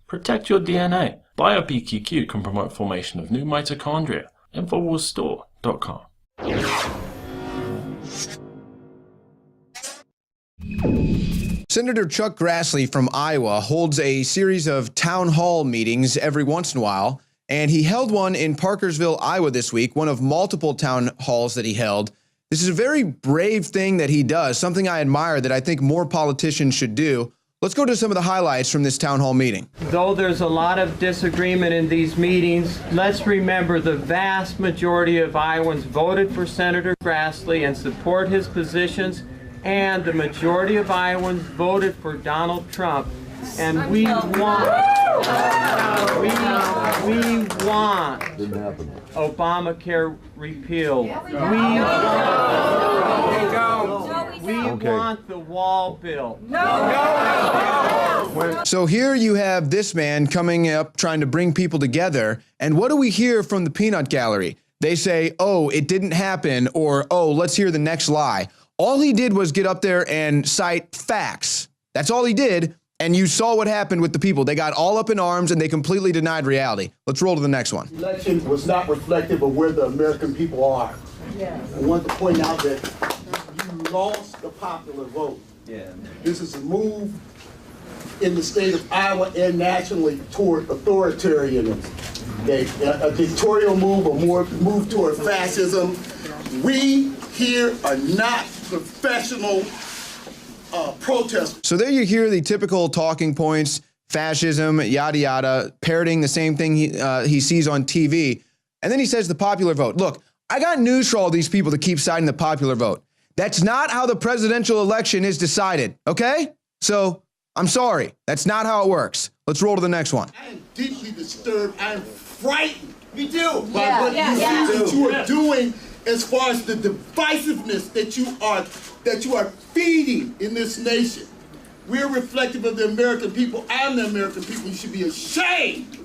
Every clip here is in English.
Protect your DNA. BioPQQ can promote formation of new mitochondria. Infowarsstore.com. Senator Chuck Grassley from Iowa holds a series of town hall meetings every once in a while, and he held one in Parkersville, Iowa this week, one of multiple town halls that he held. This is a very brave thing that he does, something I admire that I think more politicians should do. Let's go to some of the highlights from this town hall meeting. Though there's a lot of disagreement in these meetings, let's remember the vast majority of Iowans voted for Senator Grassley and support his positions, and the majority of Iowans voted for Donald Trump. And we want Obamacare repealed. We want the wall bill. So here you have this man coming up trying to bring people together, and what do we hear from the peanut gallery? They say, oh, it didn't happen, or oh, let's hear the next lie. All he did was get up there and cite facts. That's all he did. And you saw what happened with the people. They got all up in arms and they completely denied reality. Let's roll to the next one. The election was not reflective of where the American people are. Yes. I want to point out that you lost the popular vote. Yeah. This is a move in the state of Iowa and nationally toward authoritarianism. A dictatorial move, a move toward fascism. We here are not professional protesters. So there you hear the typical talking points, fascism, yada, yada, parroting the same thing he sees on TV. And then he says the popular vote. Look, I got news for all these people that keep citing the popular vote. That's not how the presidential election is decided, okay? So I'm sorry. That's not how it works. Let's roll to the next one. I am deeply disturbed. I am frightened. Me too. By what you are doing as far as the divisiveness that you are feeding in this nation. We're reflective of the American people. I'm the American people. You should be ashamed.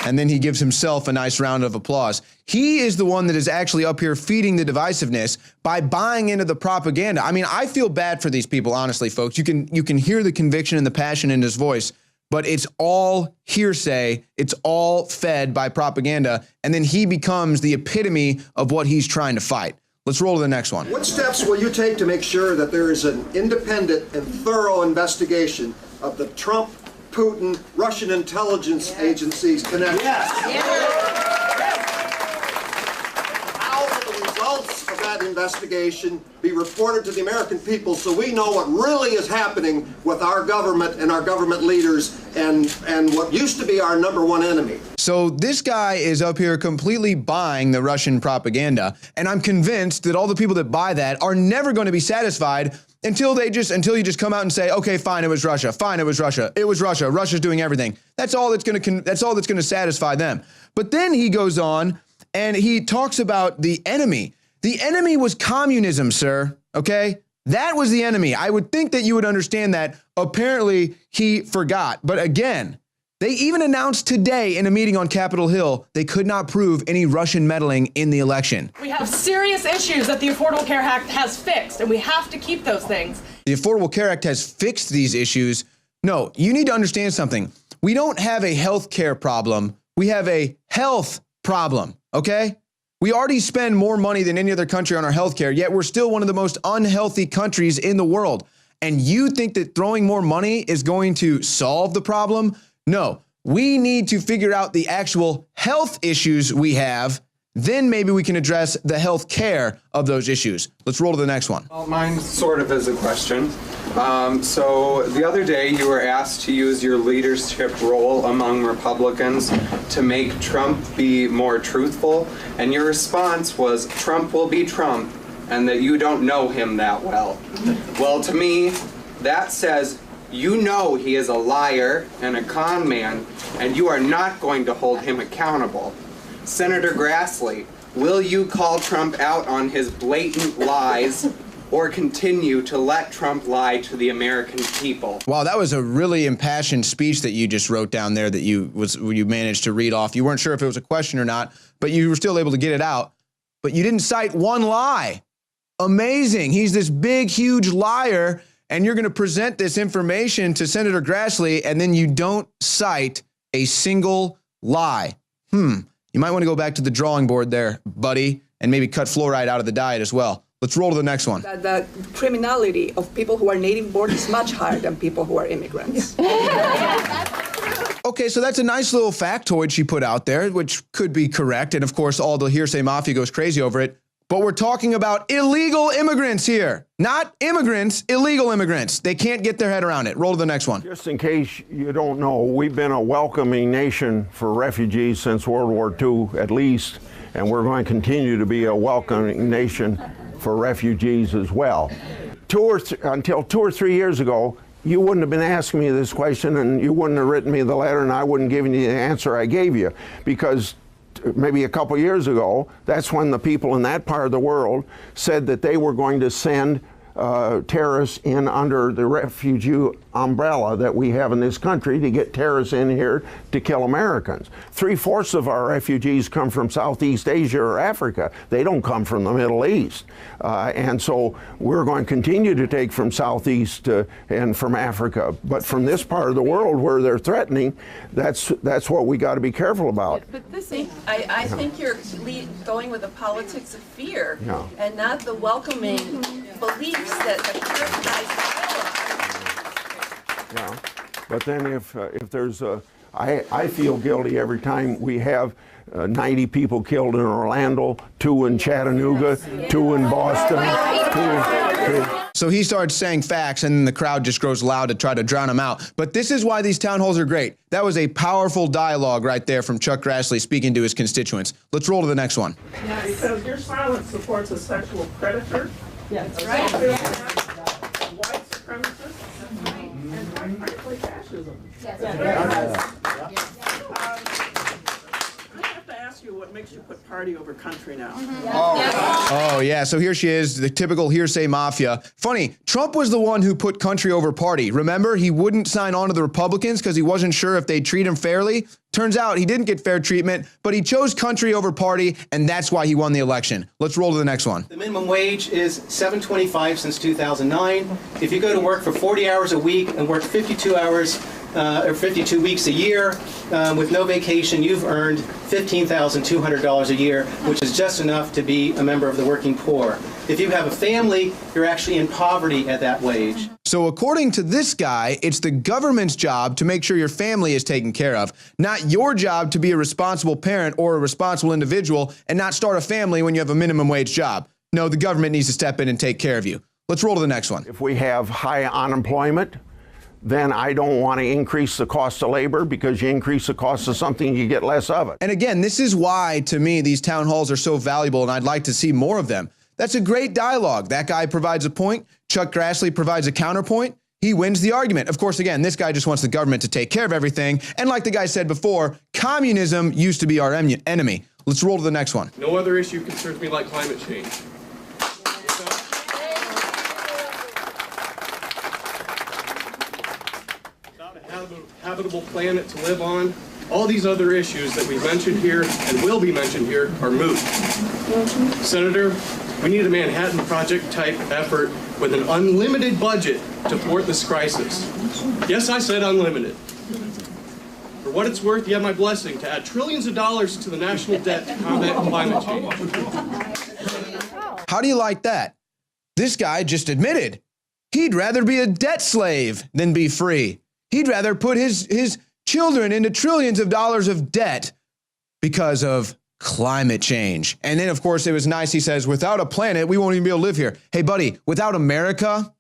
And then he gives himself a nice round of applause. He is the one that is actually up here feeding the divisiveness by buying into the propaganda. I mean, I feel bad for these people, honestly, folks. You can hear the conviction and the passion in his voice, but it's all hearsay. It's all fed by propaganda. And then he becomes the epitome of what he's trying to fight. Let's roll to the next one. What steps will you take to make sure that there is an independent and thorough investigation of the Trump, Putin, Russian intelligence agencies connected? How will the results of that investigation be reported to the American people so we know what really is happening with our government and our government leaders and what used to be our #1 enemy? So this guy is up here completely buying the Russian propaganda, and I'm convinced that all the people that buy that are never going to be satisfied until you just come out and say, okay, fine, it was Russia. Fine, it was Russia. It was Russia. Russia's doing everything. That's all that's going to satisfy them. But then he goes on and he talks about the enemy. The enemy was communism, sir. Okay? That was the enemy. I would think that you would understand that. Apparently, he forgot. But again, they even announced today in a meeting on Capitol Hill they could not prove any Russian meddling in the election. We have serious issues that the Affordable Care Act has fixed, and we have to keep those things. The Affordable Care Act has fixed these issues. No, you need to understand something. We don't have a health care problem. We have a health problem, okay? We already spend more money than any other country on our health care, yet we're still one of the most unhealthy countries in the world. And you think that throwing more money is going to solve the problem? No, we need to figure out the actual health issues we have. Then maybe we can address the health care of those issues. Let's roll to the next one. Well, mine sort of is a question. So the other day you were asked to use your leadership role among Republicans to make Trump be more truthful, and your response was Trump will be Trump and that you don't know him that well. Well, to me, that says you know he is a liar and a con man, and you are not going to hold him accountable. Senator Grassley, will you call Trump out on his blatant lies or continue to let Trump lie to the American people? Wow, that was a really impassioned speech that you just wrote down there that you managed to read off. You weren't sure if it was a question or not, but you were still able to get it out. But you didn't cite one lie. Amazing. He's this big, huge liar. and you're going to present this information to Senator Grassley, and then you don't cite a single lie. You might want to go back to the drawing board there, buddy, and maybe cut fluoride out of the diet as well. Let's roll to the next one. The criminality of people who are native born is much higher than people who are immigrants. Okay, so that's a nice little factoid she put out there, which could be correct. And of course, all the Hearsay Mafia goes crazy over it. But we're talking about illegal immigrants here. Not immigrants, illegal immigrants. They can't get their head around it. Roll to the next one. Just in case you don't know, we've been a welcoming nation for refugees since World War II, at least. And we're going to continue to be a welcoming nation for refugees as well. Until 2 or 3 years ago, you wouldn't have been asking me this question, and you wouldn't have written me the letter, and I wouldn't give you the answer I gave you, because maybe a couple years ago, that's when the people in that part of the world said that they were going to send terrorists in under the refugee umbrella that we have in this country to get terrorists in here to kill Americans. 3/4 of our refugees come from Southeast Asia or Africa. They don't come from the Middle East. And so we're going to continue to take from Southeast and from Africa. But from this part of the world where they're threatening, that's what we got to be careful about. But this, I think you're going with the politics of fear and not the welcoming beliefs that the current guys Yeah, but then if there's I feel guilty every time we have 90 people killed in Orlando, 2 in Chattanooga, 2 in Boston. So he starts saying facts, and then the crowd just grows loud to try to drown him out. But this is why these town halls are great. That was a powerful dialogue right there from Chuck Grassley speaking to his constituents. Let's roll to the next one. Yeah, because your silence supports a sexual predator. Yeah, that's right. White supremacists and quite frankly fascism. I have to ask you what makes you put party over country now. Oh, yeah. So here she is, the typical Hearsay Mafia. Funny, Trump was the one who put country over party. Remember, he wouldn't sign on to the Republicans because he wasn't sure if they'd treat him fairly. Turns out he didn't get fair treatment, but he chose country over party, and that's why he won the election. Let's roll to the next one. The minimum wage is $7.25 since 2009. If you go to work for 40 hours a week and work 52 hours or 52 weeks a year with no vacation, you've earned $15,200 a year, which is just enough to be a member of the working poor. If you have a family, you're actually in poverty at that wage. So according to this guy, it's the government's job to make sure your family is taken care of, not your job to be a responsible parent or a responsible individual and not start a family when you have a minimum wage job. No, the government needs to step in and take care of you. Let's roll to the next one. If we have high unemployment, then I don't want to increase the cost of labor, because you increase the cost of something, you get less of it. And again, this is why, to me, these town halls are so valuable, and I'd like to see more of them. That's a great dialogue. That guy provides a point. Chuck Grassley provides a counterpoint. He wins the argument. Of course, again, this guy just wants the government to take care of everything. And like the guy said before, communism used to be our enemy. Let's roll to the next one. No other issue concerns me like climate change. Without a habitable planet to live on, all these other issues that we've mentioned here and will be mentioned here are moot. Senator, we need a Manhattan Project type effort with an unlimited budget to thwart this crisis. Yes, I said unlimited. For what it's worth, you have my blessing to add trillions of dollars to the national debt to combat climate change. How do you like that? This guy just admitted he'd rather be a debt slave than be free. He'd rather put his children into trillions of dollars of debt because of climate change. And then, of course, it was nice. He says, without a planet, we won't even be able to live here. Hey, buddy, without America,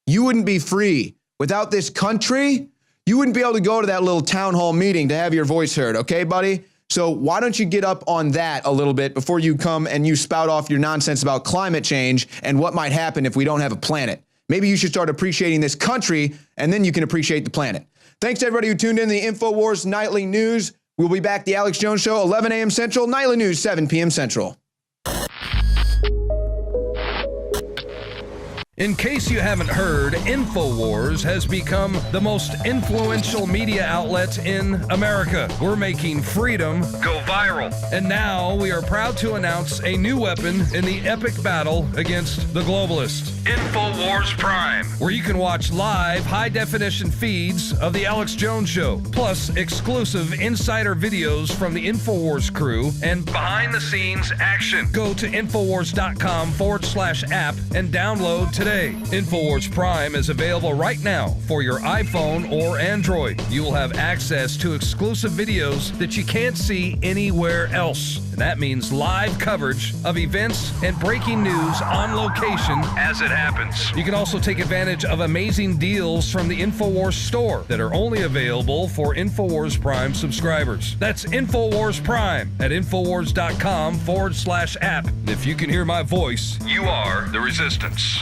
you wouldn't be free. Without this country, you wouldn't be able to go to that little town hall meeting to have your voice heard. Okay, buddy? So why don't you get up on that a little bit before you come and you spout off your nonsense about climate change and what might happen if we don't have a planet? Maybe you should start appreciating this country, and then you can appreciate the planet. Thanks to everybody who tuned in to the Infowars Nightly News. We'll be back, The Alex Jones Show, 11 a.m. Central, Nightly News, 7 p.m. Central. In case you haven't heard, Infowars has become the most influential media outlet in America. We're making freedom go viral. And now we are proud to announce a new weapon in the epic battle against the globalists. Infowars Prime, where you can watch live high-definition feeds of The Alex Jones Show, plus exclusive insider videos from the Infowars crew and behind-the-scenes action. Go to Infowars.com/app and download today. Infowars Prime is available right now for your iPhone or Android. You will have access to exclusive videos that you can't see anywhere else. And that means live coverage of events and breaking news on location as it happens. You can also take advantage of amazing deals from the Infowars store that are only available for Infowars Prime subscribers. That's Infowars Prime at Infowars.com/app. And if you can hear my voice, you are the resistance.